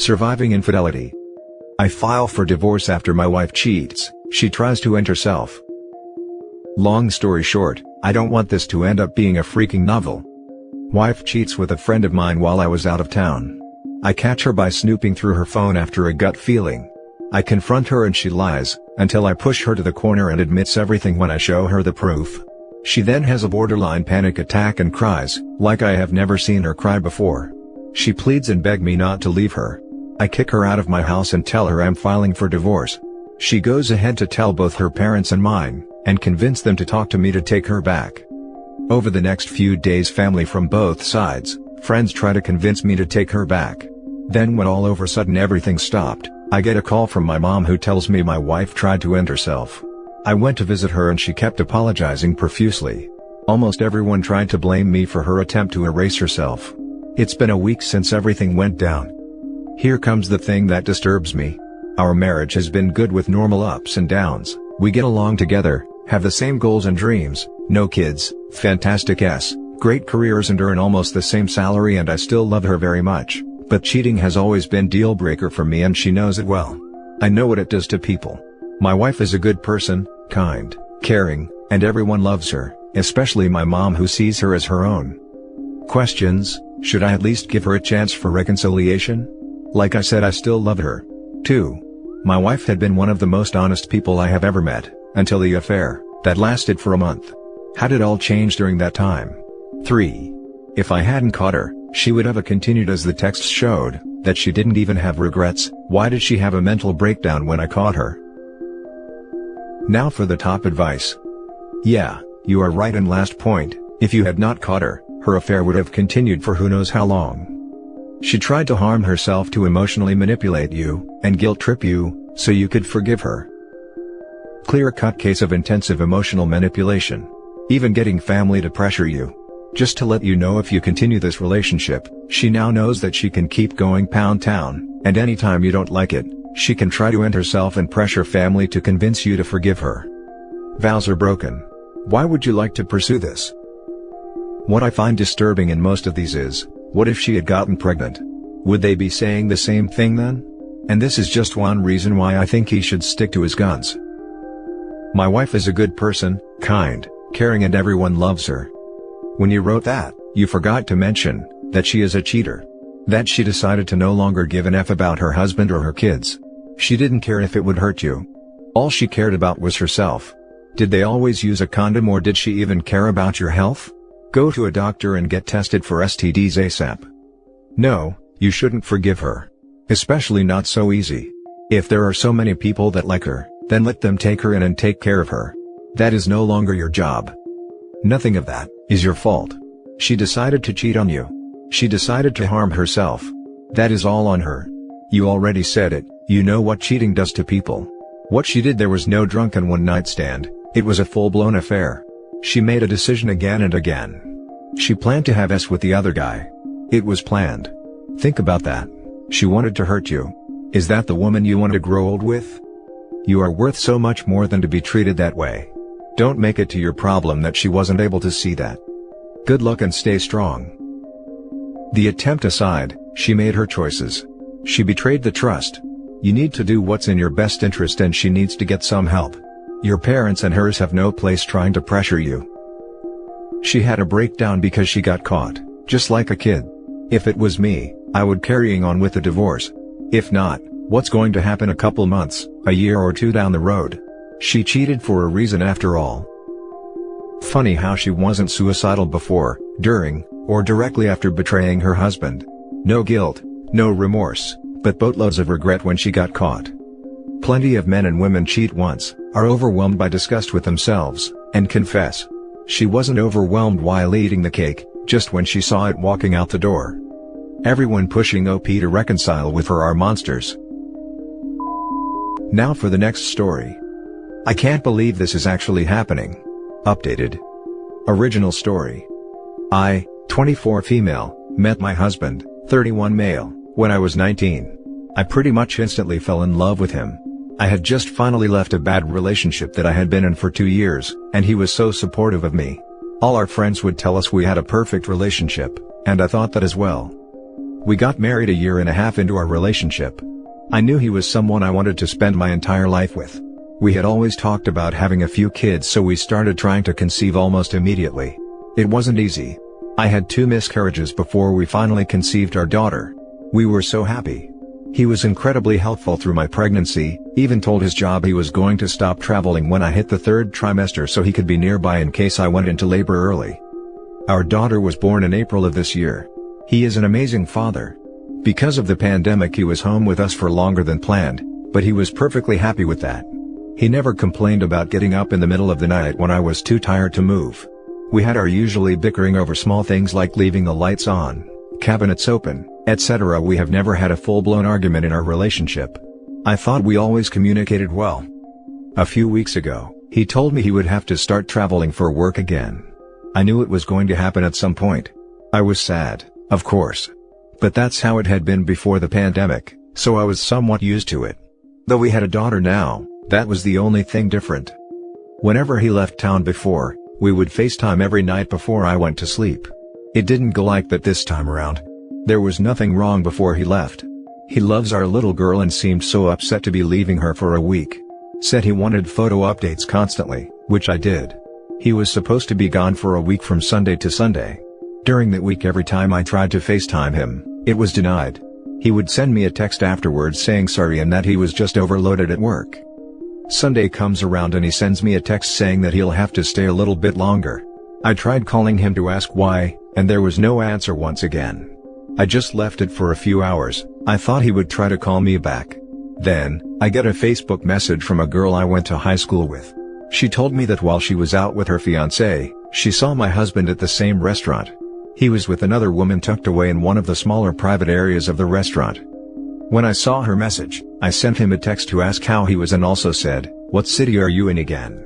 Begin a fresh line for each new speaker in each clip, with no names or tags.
Surviving infidelity. I file for divorce after my wife cheats. She tries to end herself. Long story short, I don't want this to end up being a freaking novel. Wife cheats with a friend of mine while I was out of town. I catch her by snooping through her phone after a gut feeling. I confront her and she lies, until I push her to the corner and admits everything when I show her the proof. She then has a borderline panic attack and cries, like I have never seen her cry before. She pleads and begs me not to leave her. I kick her out of my house and tell her I'm filing for divorce. She goes ahead to tell both her parents and mine, and convince them to talk to me to take her back. Over the next few days, family from both sides, friends try to convince me to take her back. Then when all of a sudden everything stopped, I get a call from my mom who tells me my wife tried to end herself. I went to visit her and she kept apologizing profusely. Almost everyone tried to blame me for her attempt to erase herself. It's been a week since everything went down. Here comes the thing that disturbs me. Our marriage has been good with normal ups and downs. We get along together, have the same goals and dreams, no kids, fantastic great careers and earn almost the same salary, and I still love her very much, but cheating has always been deal breaker for me and she knows it well. I know what it does to people. My wife is a good person, kind, caring, and everyone loves her, especially my mom who sees her as her own. Questions: should I at least give her a chance for reconciliation? Like I said, I still love her. 2. My wife had been one of the most honest people I have ever met, until the affair, that lasted for a month. How did all change during that time? 3. If I hadn't caught her, she would have continued as the texts showed, that she didn't even have regrets. Why did she have a mental breakdown when I caught her? Now for the top advice. Yeah, you are right, and last point, if you had not caught her, her affair would have continued for who knows how long. She tried to harm herself to emotionally manipulate you, and guilt trip you, so you could forgive her. Clear-cut case of intensive emotional manipulation. Even getting family to pressure you. Just to let you know, if you continue this relationship, she now knows that she can keep going pound town, and anytime you don't like it, she can try to end herself and pressure family to convince you to forgive her. Vows are broken. Why would you like to pursue this? What I find disturbing in most of these is, what if she had gotten pregnant? Would they be saying the same thing then? And this is just one reason why I think he should stick to his guns. My wife is a good person, kind, caring, and everyone loves her. When you wrote that, you forgot to mention that she is a cheater. That she decided to no longer give an F about her husband or her kids. She didn't care if it would hurt you. All she cared about was herself. Did they always use a condom, or did she even care about your health? Go to a doctor and get tested for STDs ASAP. No, you shouldn't forgive her. Especially not so easy. If there are so many people that like her, then let them take her in and take care of her. That is no longer your job. Nothing of that is your fault. She decided to cheat on you. She decided to harm herself. That is all on her. You already said it, you know what cheating does to people. What she did, there was no drunken one-night stand, it was a full-blown affair. She made a decision again and again. She planned to have sex with the other guy. It was planned. Think about that. She wanted to hurt you. Is that the woman you want to grow old with? You are worth so much more than to be treated that way. Don't make it to your problem that she wasn't able to see that. Good luck and stay strong. The attempt aside, she made her choices. She betrayed the trust. You need to do what's in your best interest, and she needs to get some help. Your parents and hers have no place trying to pressure you. She had a breakdown because she got caught, just like a kid. If it was me, I would carrying on with the divorce. If not, what's going to happen a couple months, a year or two down the road? She cheated for a reason after all. Funny how she wasn't suicidal before, during, or directly after betraying her husband. No guilt, no remorse, but boatloads of regret when she got caught. Plenty of men and women cheat once, are overwhelmed by disgust with themselves, and confess. She wasn't overwhelmed while eating the cake, just when she saw it walking out the door. Everyone pushing OP to reconcile with her are monsters. Now for the next story. I can't believe this is actually happening. Updated. Original story. I, 24 female, met my husband, 31 male, when I was 19. I pretty much instantly fell in love with him. I had just finally left a bad relationship that I had been in for 2 years, and he was so supportive of me. All our friends would tell us we had a perfect relationship, and I thought that as well. We got married a year and a half into our relationship. I knew he was someone I wanted to spend my entire life with. We had always talked about having a few kids, so we started trying to conceive almost immediately. It wasn't easy. I had 2 miscarriages before we finally conceived our daughter. We were so happy. He was incredibly helpful through my pregnancy, even told his job he was going to stop traveling when I hit the 3rd trimester so he could be nearby in case I went into labor early. Our daughter was born in April of this year. He is an amazing father. Because of the pandemic, he was home with us for longer than planned, but he was perfectly happy with that. He never complained about getting up in the middle of the night when I was too tired to move. We had our usually bickering over small things like leaving the lights on, cabinets open, etc. We have never had a full-blown argument in our relationship. I thought we always communicated well. A few weeks ago, he told me he would have to start traveling for work again. I knew it was going to happen at some point. I was sad, of course. But that's how it had been before the pandemic, so I was somewhat used to it. Though we had a daughter now, that was the only thing different. Whenever he left town before, we would FaceTime every night before I went to sleep. It didn't go like that this time around. There was nothing wrong before he left. He loves our little girl and seemed so upset to be leaving her for a week. Said he wanted photo updates constantly, which I did. He was supposed to be gone for a week from Sunday to Sunday. During that week, every time I tried to FaceTime him, it was denied. He would send me a text afterwards saying sorry and that he was just overloaded at work. Sunday comes around and he sends me a text saying that he'll have to stay a little bit longer. I tried calling him to ask why, and there was no answer once again. I just left it for a few hours. I thought he would try to call me back. Then, I get a Facebook message from a girl I went to high school with. She told me that while she was out with her fiancé, she saw my husband at the same restaurant. He was with another woman tucked away in one of the smaller private areas of the restaurant. When I saw her message, I sent him a text to ask how he was and also said, "What city are you in again?"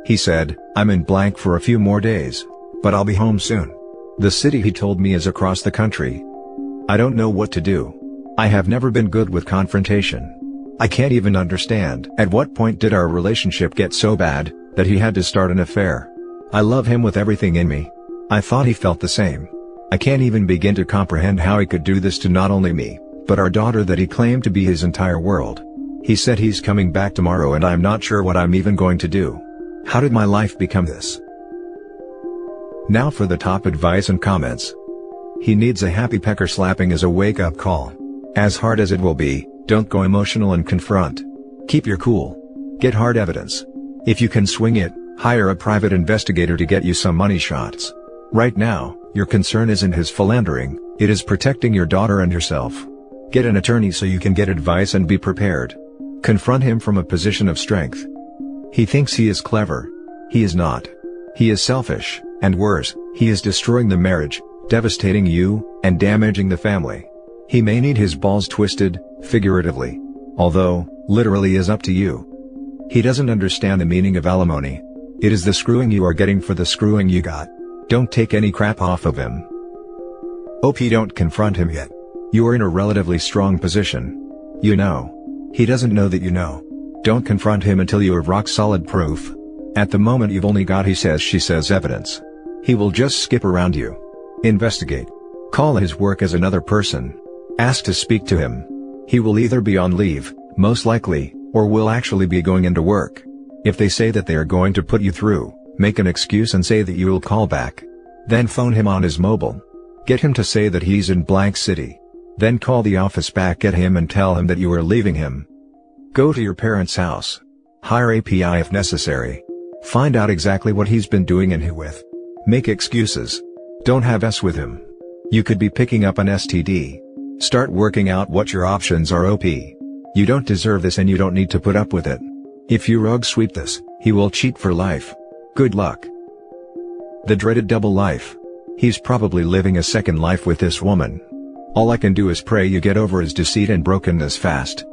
He said, "I'm in blank for a few more days, but I'll be home soon." The city he told me is across the country. I don't know what to do. I have never been good with confrontation. I can't even understand at what point did our relationship get so bad that he had to start an affair. I love him with everything in me. I thought he felt the same. I can't even begin to comprehend how he could do this to not only me, but our daughter that he claimed to be his entire world. He said he's coming back tomorrow and I'm not sure what I'm even going to do. How did my life become this? Now for the top advice and comments. He needs a happy pecker slapping as a wake-up call. As hard as it will be, don't go emotional and confront. Keep your cool. Get hard evidence. If you can swing it, hire a private investigator to get you some money shots. Right now, your concern isn't his philandering, it is protecting your daughter and yourself. Get an attorney so you can get advice and be prepared. Confront him from a position of strength. He thinks he is clever. He is not. He is selfish, and worse, he is destroying the marriage, devastating you, and damaging the family. He may need his balls twisted, figuratively. Although, literally is up to you. He doesn't understand the meaning of alimony. It is the screwing you are getting for the screwing you got. Don't take any crap off of him. OP, don't confront him yet. You are in a relatively strong position. You know. He doesn't know that you know. Don't confront him until you have rock-solid proof. At the moment you've only got he says she says evidence. He will just skip around you. Investigate. Call his work as another person. Ask to speak to him. He will either be on leave, most likely, or will actually be going into work. If they say that they are going to put you through, make an excuse and say that you will call back. Then phone him on his mobile. Get him to say that he's in blank city. Then call the office back at him and tell him that you are leaving him. Go to your parents' house. Hire API if necessary. Find out exactly what he's been doing and who with. Make excuses. Don't have S with him. You could be picking up an STD. Start working out what your options are. OP. You don't deserve this and you don't need to put up with it. If you rug sweep this, he will cheat for life. Good luck. The dreaded double life. He's probably living a second life with this woman. All I can do is pray you get over his deceit and brokenness fast.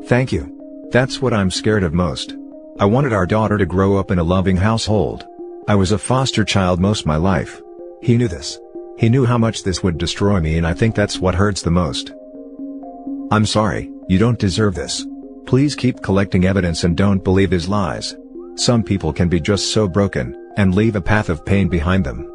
Thank you. That's what I'm scared of most. I wanted our daughter to grow up in a loving household. I was a foster child most my life. He knew this. He knew how much this would destroy me, and I think that's what hurts the most. I'm sorry, you don't deserve this. Please keep collecting evidence and don't believe his lies. Some people can be just so broken, and leave a path of pain behind them.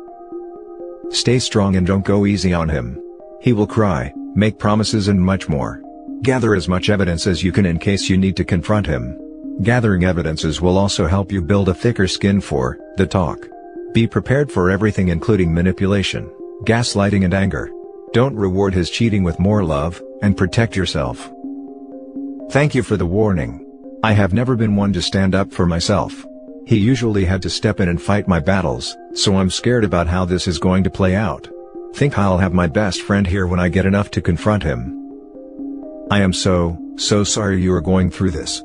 Stay strong and don't go easy on him. He will cry, make promises and much more. Gather as much evidence as you can in case you need to confront him. Gathering evidences will also help you build a thicker skin for the talk. Be prepared for everything including manipulation, gaslighting and anger. Don't reward his cheating with more love, and protect yourself. Thank you for the warning. I have never been one to stand up for myself. He usually had to step in and fight my battles, so I'm scared about how this is going to play out. Think I'll have my best friend here when I get enough to confront him. I am so sorry you are going through this.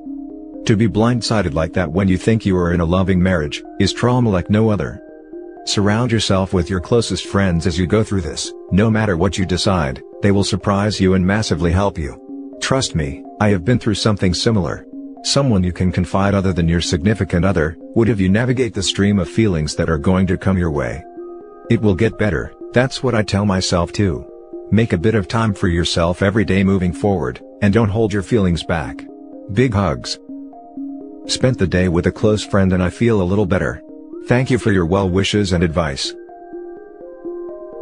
To be blindsided like that when you think you are in a loving marriage, is trauma like no other. Surround yourself with your closest friends as you go through this. No matter what you decide, they will surprise you and massively help you. Trust me, I have been through something similar. Someone you can confide other than your significant other, would have you navigate the stream of feelings that are going to come your way. It will get better, that's what I tell myself too. Make a bit of time for yourself every day moving forward, and don't hold your feelings back. Big hugs. Spent the day with a close friend and I feel a little better. Thank you for your well wishes and advice.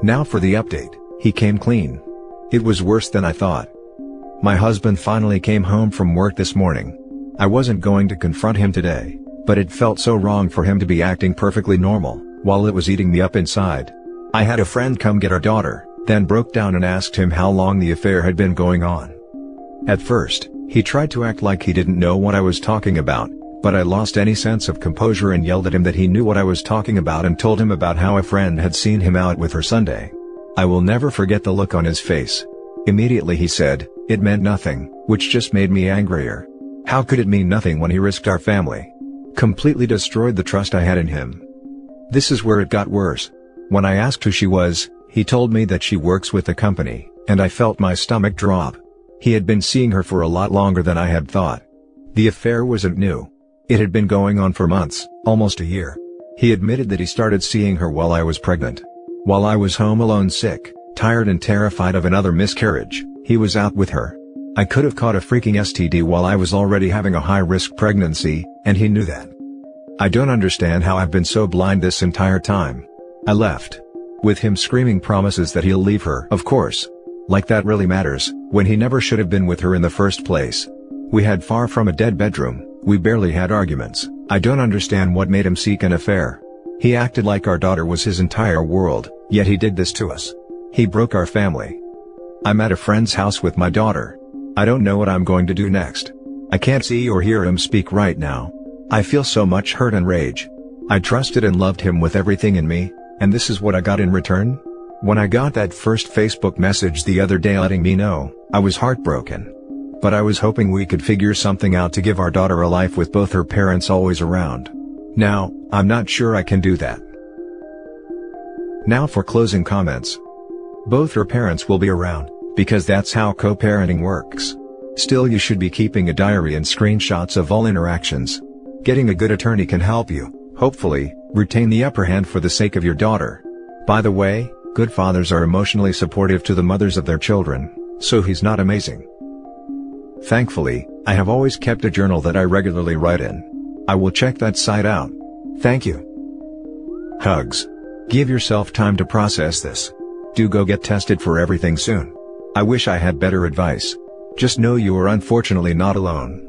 Now for the update. He came clean. It was worse than I thought. My husband finally came home from work this morning. I wasn't going to confront him today, but it felt so wrong for him to be acting perfectly normal, while it was eating me up inside. I had a friend come get our daughter, then broke down and asked him how long the affair had been going on. At first, he tried to act like he didn't know what I was talking about, but I lost any sense of composure and yelled at him that he knew what I was talking about and told him about how a friend had seen him out with her Sunday. I will never forget the look on his face. Immediately he said, it meant nothing, which just made me angrier. How could it mean nothing when he risked our family? Completely destroyed the trust I had in him. This is where it got worse. When I asked who she was, he told me that she works with the company, and I felt my stomach drop. He had been seeing her for a lot longer than I had thought. The affair wasn't new. It had been going on for months, almost a year. He admitted that he started seeing her while I was pregnant. While I was home alone sick, tired and terrified of another miscarriage, he was out with her. I could have caught a freaking STD while I was already having a high-risk pregnancy, and he knew that. I don't understand how I've been so blind this entire time. I left. With him screaming promises that he'll leave her. Of course. Like that really matters, when he never should have been with her in the first place. We had far from a dead bedroom, we barely had arguments. I don't understand what made him seek an affair. He acted like our daughter was his entire world, yet he did this to us. He broke our family. I'm at a friend's house with my daughter. I don't know what I'm going to do next. I can't see or hear him speak right now. I feel so much hurt and rage. I trusted and loved him with everything in me, and this is what I got in return? When I got that first Facebook message the other day letting me know, I was heartbroken. But I was hoping we could figure something out to give our daughter a life with both her parents always around. Now, I'm not sure I can do that. Now for closing comments. Both her parents will be around, because that's how co-parenting works. Still, you should be keeping a diary and screenshots of all interactions. Getting a good attorney can help you, hopefully, retain the upper hand for the sake of your daughter. By the way, good fathers are emotionally supportive to the mothers of their children, so he's not amazing. Thankfully, I have always kept a journal that I regularly write in. I will check that site out. Thank you. Hugs. Give yourself time to process this. Do go get tested for everything soon. I wish I had better advice. Just know you are unfortunately not alone.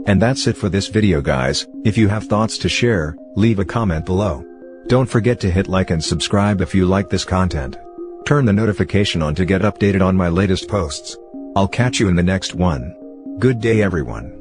And that's it for this video, guys. If you have thoughts to share, leave a comment below. Don't forget to hit like and subscribe if you like this content. Turn the notification on to get updated on my latest posts. I'll catch you in the next one. Good day, everyone.